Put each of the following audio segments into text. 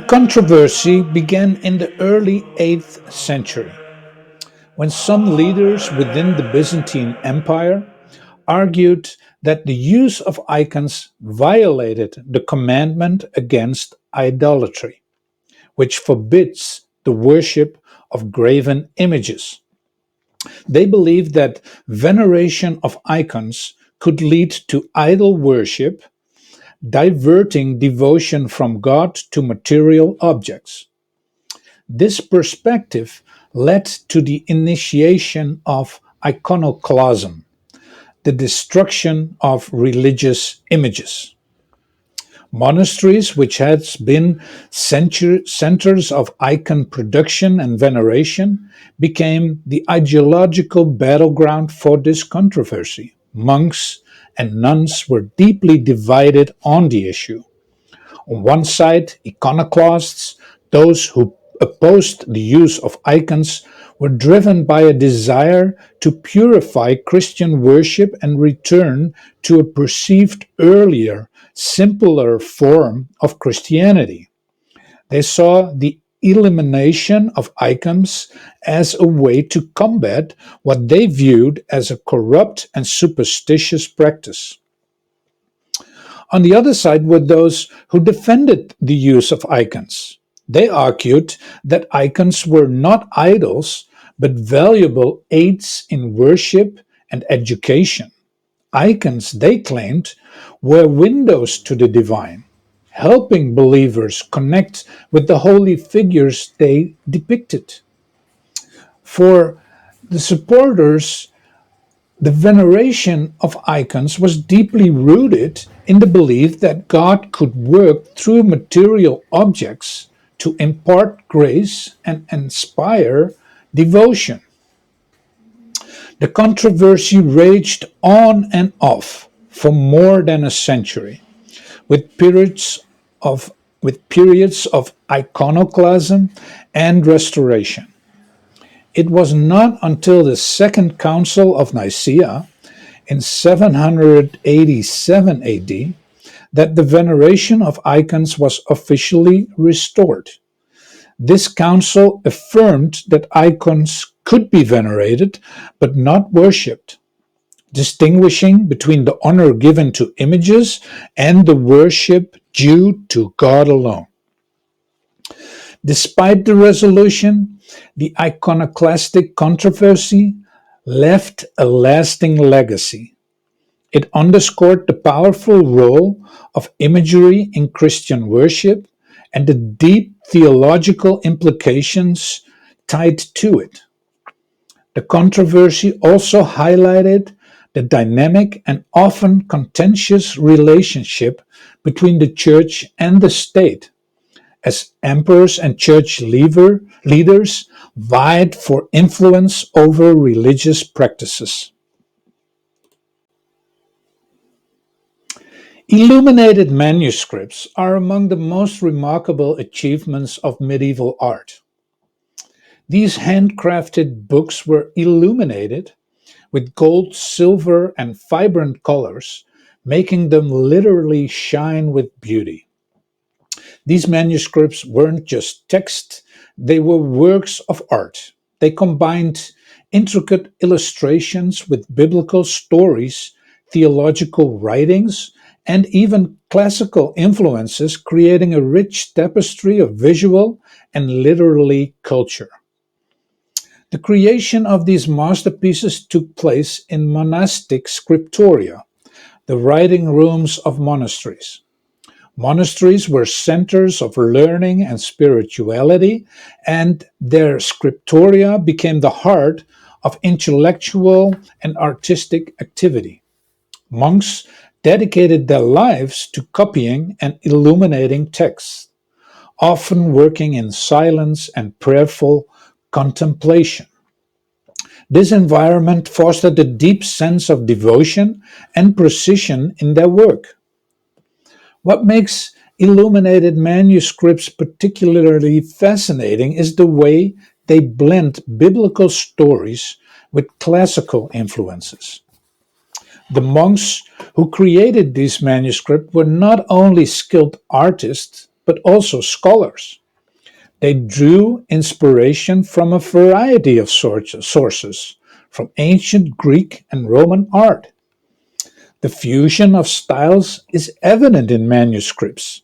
Controversy began in the early 8th century, when some leaders within the Byzantine Empire argued that the use of icons violated the commandment against idolatry, which forbids the worship of graven images. They believed that veneration of icons could lead to idol worship, diverting devotion from God to material objects. This perspective led to the initiation of iconoclasm, the destruction of religious images. Monasteries, which had been centers of icon production and veneration, became the ideological battleground for this controversy. Monks and nuns were deeply divided on the issue. On one side, iconoclasts, those who opposed the use of icons, were driven by a desire to purify Christian worship and return to a perceived earlier, simpler form of Christianity. They saw the elimination of icons as a way to combat what they viewed as a corrupt and superstitious practice. On the other side were those who defended the use of icons. They argued that icons were not idols, but valuable aids in worship and education. Icons, they claimed, were windows to the divine, helping believers connect with the holy figures they depicted. For the supporters, the veneration of icons was deeply rooted in the belief that God could work through material objects to impart grace and inspire devotion. The controversy raged on and off for more than a century, with of periods of iconoclasm and restoration. It was not until the Second Council of Nicaea in 787 AD that the veneration of icons was officially restored. This council affirmed that icons could be venerated but not worshipped, distinguishing between the honor given to images and the worship due to God alone. Despite the resolution, the iconoclastic controversy left a lasting legacy. It underscored the powerful role of imagery in Christian worship and the deep theological implications tied to it. The controversy also highlighted the dynamic and often contentious relationship between the church and the state, as emperors and church leaders vied for influence over religious practices. Illuminated manuscripts are among the most remarkable achievements of medieval art. These handcrafted books were illuminated with gold, silver, and vibrant colors, making them literally shine with beauty. These manuscripts weren't just text, they were works of art. They combined intricate illustrations with biblical stories, theological writings, and even classical influences, creating a rich tapestry of visual and literary culture. The creation of these masterpieces took place in monastic scriptoria, the writing rooms of monasteries. Monasteries were centers of learning and spirituality, and their scriptoria became the heart of intellectual and artistic activity. Monks dedicated their lives to copying and illuminating texts, often working in silence and prayerful contemplation. This environment fostered a deep sense of devotion and precision in their work. What makes illuminated manuscripts particularly fascinating is the way they blend biblical stories with classical influences. The monks who created these manuscripts were not only skilled artists, but also scholars. They drew inspiration from a variety of sources, from ancient Greek and Roman art. The fusion of styles is evident in manuscripts.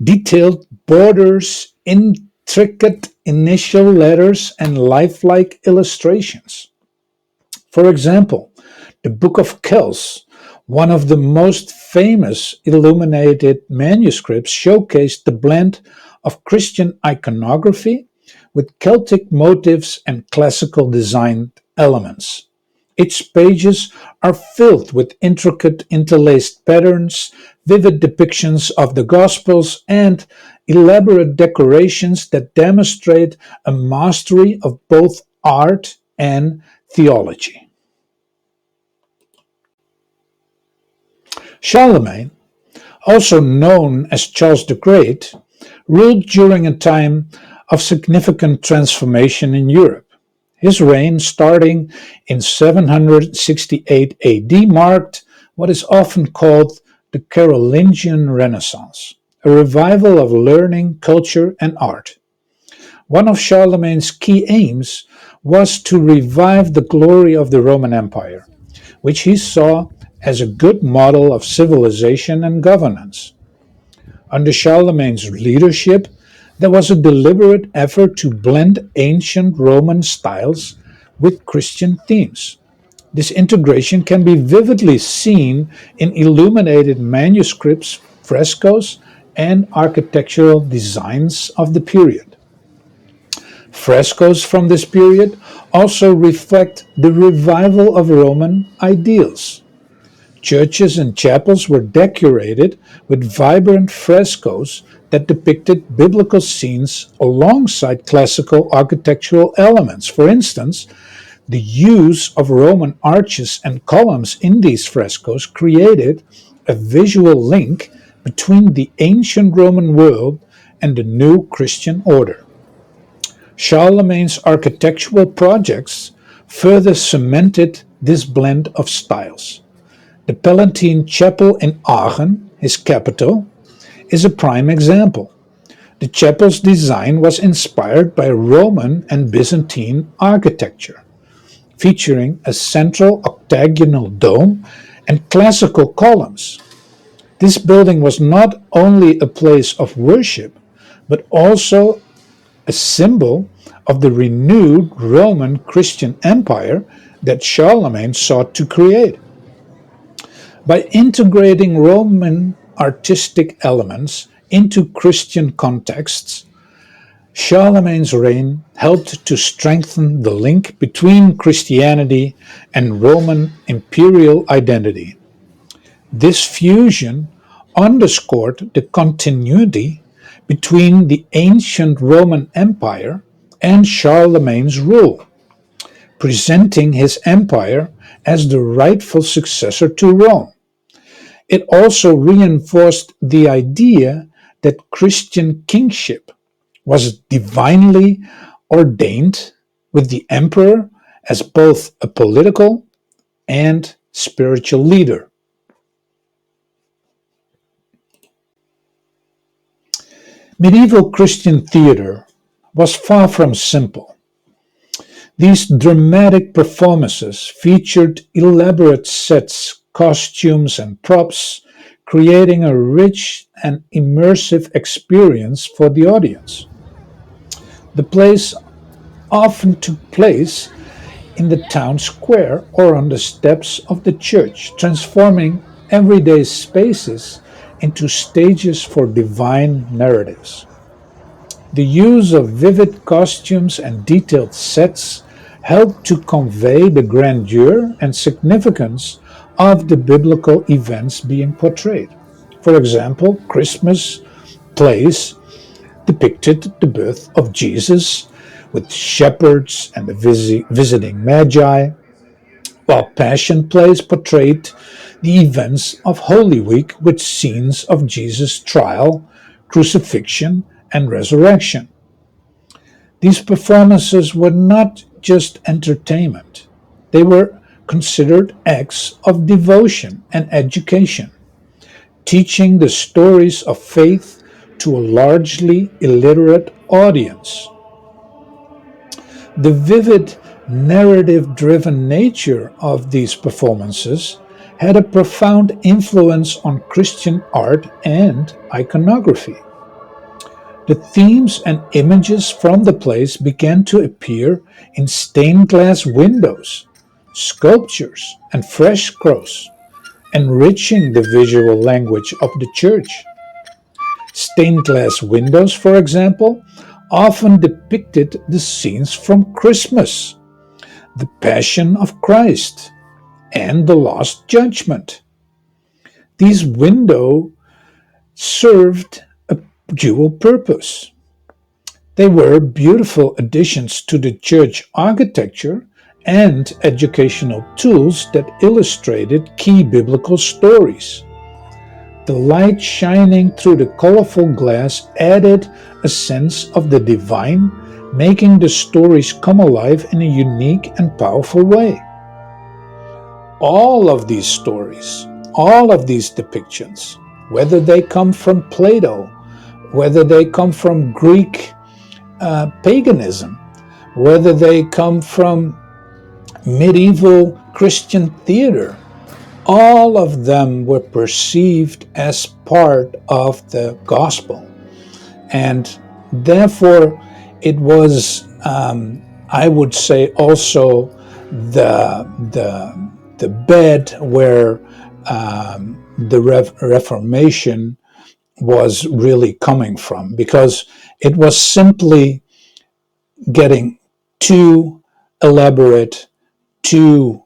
Detailed borders, intricate initial letters, and lifelike illustrations. For example, the Book of Kells, one of the most famous illuminated manuscripts, showcased the blend of Christian iconography with Celtic motifs and classical design elements. Its pages are filled with intricate interlaced patterns, vivid depictions of the Gospels, and elaborate decorations that demonstrate a mastery of both art and theology. Charlemagne, also known as Charles the Great, ruled during a time of significant transformation in Europe. His reign, starting in 768 AD, marked what is often called the Carolingian Renaissance, a revival of learning, culture, and art. One of Charlemagne's key aims was to revive the glory of the Roman Empire, which he saw as a good model of civilization and governance. Under Charlemagne's leadership, there was a deliberate effort to blend ancient Roman styles with Christian themes. This integration can be vividly seen in illuminated manuscripts, frescoes, and architectural designs of the period. Frescoes from this period also reflect the revival of Roman ideals. Churches and chapels were decorated with vibrant frescoes that depicted biblical scenes alongside classical architectural elements. For instance, the use of Roman arches and columns in these frescoes created a visual link between the ancient Roman world and the new Christian order. Charlemagne's architectural projects further cemented this blend of styles. The Palatine Chapel in Aachen, his capital, is a prime example. The chapel's design was inspired by Roman and Byzantine architecture, featuring a central octagonal dome and classical columns. This building was not only a place of worship, but also a symbol of the renewed Roman Christian empire that Charlemagne sought to create. By integrating Roman artistic elements into Christian contexts, Charlemagne's reign helped to strengthen the link between Christianity and Roman imperial identity. This fusion underscored the continuity between the ancient Roman Empire and Charlemagne's rule, presenting his empire as the rightful successor to Rome. It also reinforced the idea that Christian kingship was divinely ordained, with the emperor as both a political and spiritual leader. Medieval Christian theater was far from simple. These dramatic performances featured elaborate sets, costumes, and props, creating a rich and immersive experience for the audience. The plays often took place in the town square or on the steps of the church, transforming everyday spaces into stages for divine narratives. The use of vivid costumes and detailed sets helped to convey the grandeur and significance of the biblical events being portrayed. For example, Christmas plays depicted the birth of Jesus with shepherds and the visiting magi, while Passion plays portrayed the events of Holy Week with scenes of Jesus' trial, crucifixion, and resurrection. These performances were not just entertainment, they were considered acts of devotion and education, teaching the stories of faith to a largely illiterate audience. The vivid, narrative driven nature of these performances had a profound influence on Christian art and iconography. The themes and images from the plays began to appear in stained glass windows, sculptures, and frescoes, enriching the visual language of the church. Stained glass windows, for example, often depicted the scenes from Christmas, the Passion of Christ, and the Last Judgment. These windows served a dual purpose. They were beautiful additions to the church architecture and educational tools that illustrated key biblical stories. The light shining through the colorful glass added a sense of the divine, making the stories come alive in a unique and powerful way. All of these stories, all of these depictions, whether they come from Plato, whether they come from Greek paganism, whether they come from medieval Christian theater, all of them were perceived as part of the gospel. And therefore, it was, I would say, also the bed where the Reformation was really coming from, because it was simply getting too elaborate, too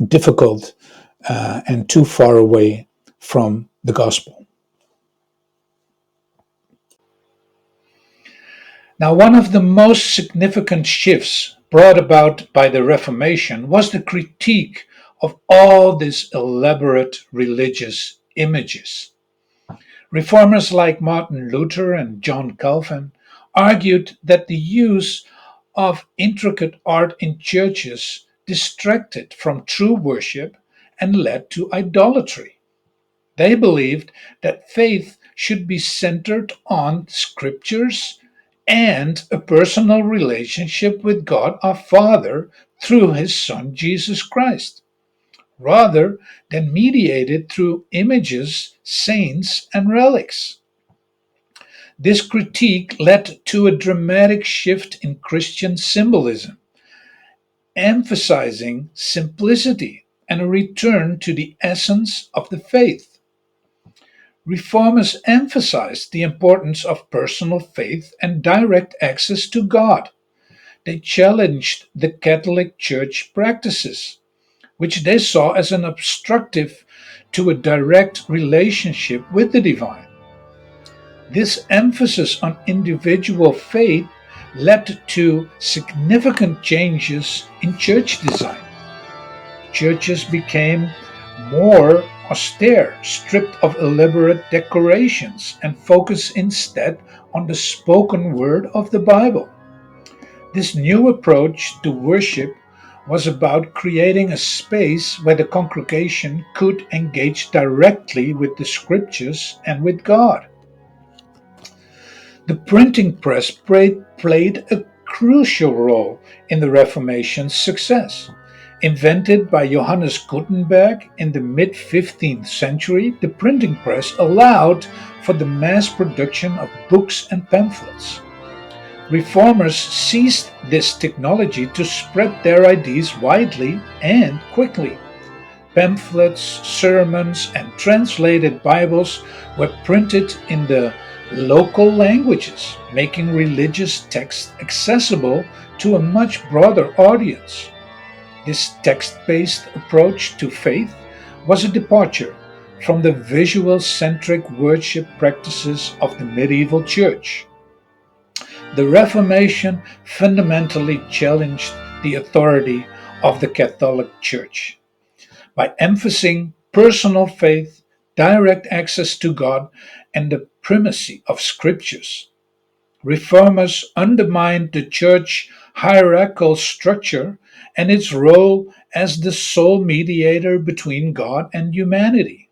difficult, and too far away from the gospel. Now, one of the most significant shifts brought about by the Reformation was the critique of all these elaborate religious images. Reformers like Martin Luther and John Calvin argued that the use of intricate art in churches distracted from true worship and led to idolatry. They believed that faith should be centered on scriptures and a personal relationship with God our Father through his Son Jesus Christ, rather than mediated through images, saints, and relics. This critique led to a dramatic shift in Christian symbolism, emphasizing simplicity and a return to the essence of the faith. Reformers emphasized the importance of personal faith and direct access to God. They challenged the Catholic Church practices, which they saw as an obstructive to a direct relationship with the divine. This emphasis on individual faith led to significant changes in church design. Churches became more austere, stripped of elaborate decorations, and focused instead on the spoken word of the Bible. This new approach to worship was about creating a space where the congregation could engage directly with the scriptures and with God. The printing press played a crucial role in the Reformation's success. Invented by Johannes Gutenberg in the mid 15th century, the printing press allowed for the mass production of books and pamphlets. Reformers seized this technology to spread their ideas widely and quickly. Pamphlets, sermons, and translated Bibles were printed in the local languages, making religious texts accessible to a much broader audience. This text based approach to faith was a departure from the visual centric worship practices of the medieval church. The Reformation fundamentally challenged the authority of the Catholic Church by emphasizing personal faith, direct access to God, and the primacy of scriptures. Reformers undermined the church hierarchical structure and its role as the sole mediator between God and humanity.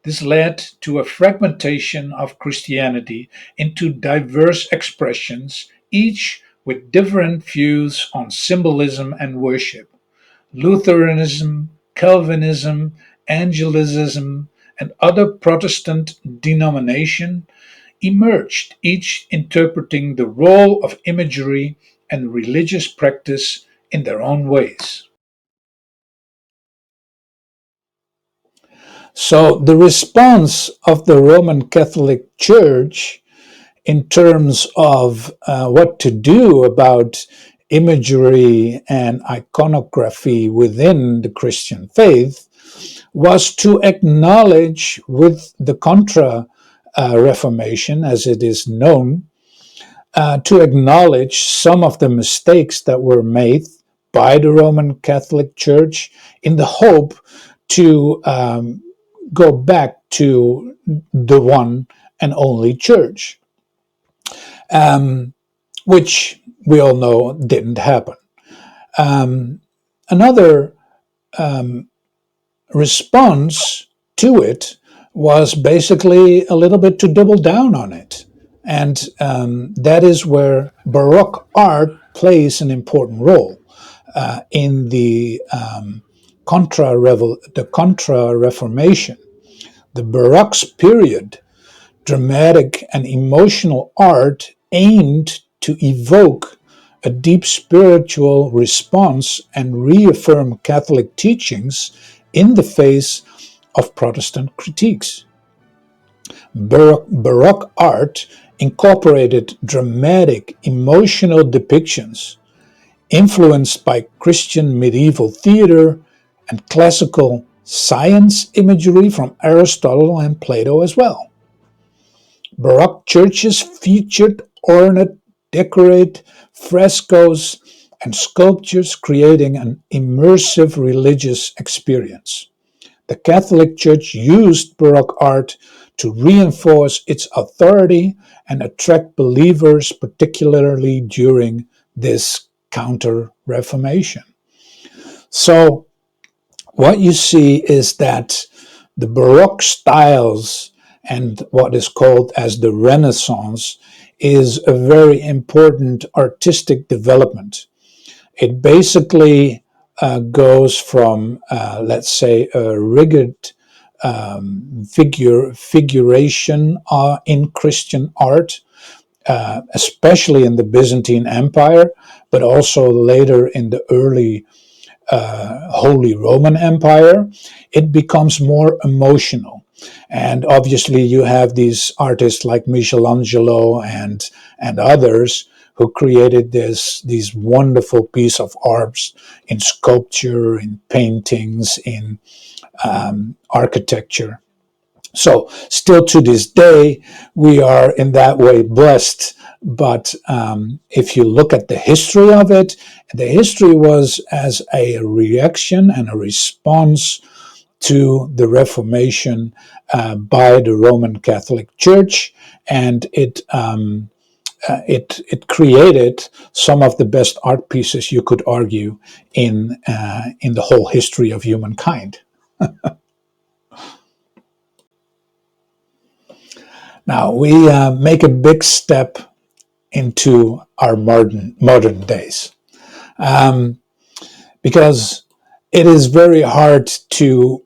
This led to a fragmentation of Christianity into diverse expressions, each with different views on symbolism and worship. Lutheranism, Calvinism, Anglicanism, and other Protestant denominations emerged, each interpreting the role of imagery and religious practice in their own ways. So, the response of the Roman Catholic Church in terms of what to do about imagery and iconography within the Christian faith was to acknowledge with the Contra Reformation, as it is known, to acknowledge some of the mistakes that were made by the Roman Catholic Church in the hope to go back to the one and only church, which we all know didn't happen. Another response to it was basically a little bit to double down on it. And that is where Baroque art plays an important role in the Contra Reformation. The Baroque period, dramatic and emotional art aimed to evoke a deep spiritual response and reaffirm Catholic teachings in the face of Protestant critiques. Baroque art incorporated dramatic, emotional depictions influenced by Christian medieval theater and classical science imagery from Aristotle and Plato as well. Baroque churches featured ornate, decorated frescoes and sculptures, creating an immersive religious experience. The Catholic Church used Baroque art to reinforce its authority and attract believers, particularly during this Counter-Reformation. So, what you see is that the Baroque styles and what is called as the Renaissance is a very important artistic development. It basically goes from, let's say, a rigid figuration in Christian art, especially in the Byzantine Empire, but also later in the early Holy Roman Empire. It becomes more emotional. And obviously, you have these artists like Michelangelo and others who created these wonderful piece of arts in sculpture, in paintings, in architecture. So, still to this day, we are in that way blessed. But if you look at the history of it, the history was as a reaction and a response to the Reformation by the Roman Catholic Church, and it created some of the best art pieces you could argue in the whole history of humankind. Now we make a big step into our modern days, because it is very hard to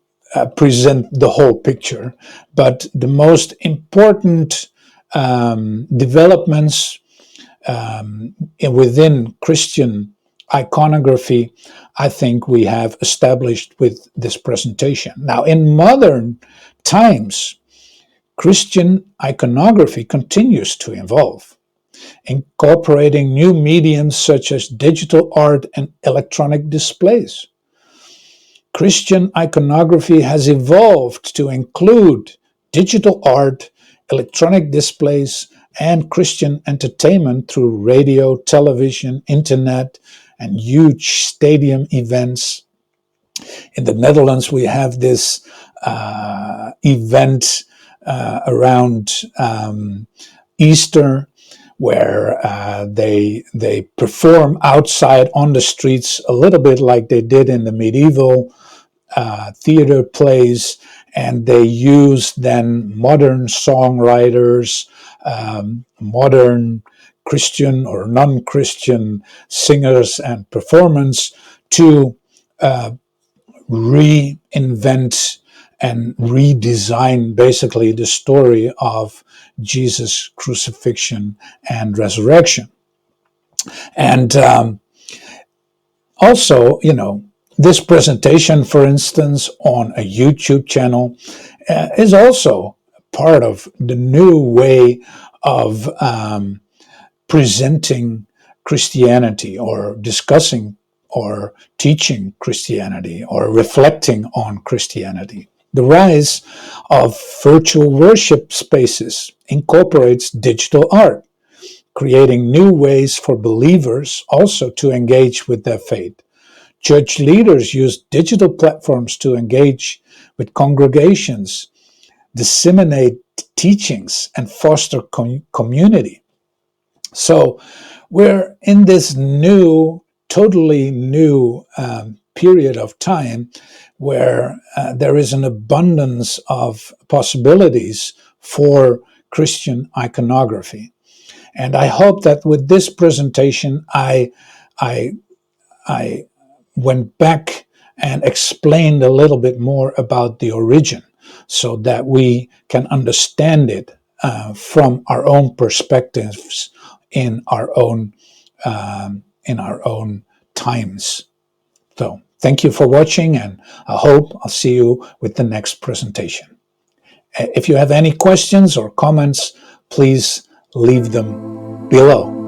present the whole picture, but the most important developments within Christian iconography, I think we have established with this presentation. Now, in modern times, Christian iconography continues to evolve, incorporating new mediums such as digital art and electronic displays. Christian iconography has evolved to include digital art, electronic displays, and Christian entertainment through radio, television, internet, and huge stadium events. In the Netherlands, we have this event around Easter, where they perform outside on the streets a little bit like they did in the medieval theater plays, and they used then modern songwriters, modern Christian or non-Christian singers and performers to reinvent and redesign basically the story of Jesus' crucifixion and resurrection. And also, this presentation, for instance, on a YouTube channel is also part of the new way of presenting Christianity or discussing or teaching Christianity or reflecting on Christianity. The rise of virtual worship spaces incorporates digital art, creating new ways for believers also to engage with their faith. Church leaders use digital platforms to engage with congregations, disseminate teachings, and foster community. So we're in this totally new period of time where there is an abundance of possibilities for Christian iconography. And I hope that with this presentation, I went back and explained a little bit more about the origin so that we can understand it from our own perspectives in our own times. So thank you for watching, and I hope I'll see you with the next presentation. If you have any questions or comments, please leave them below.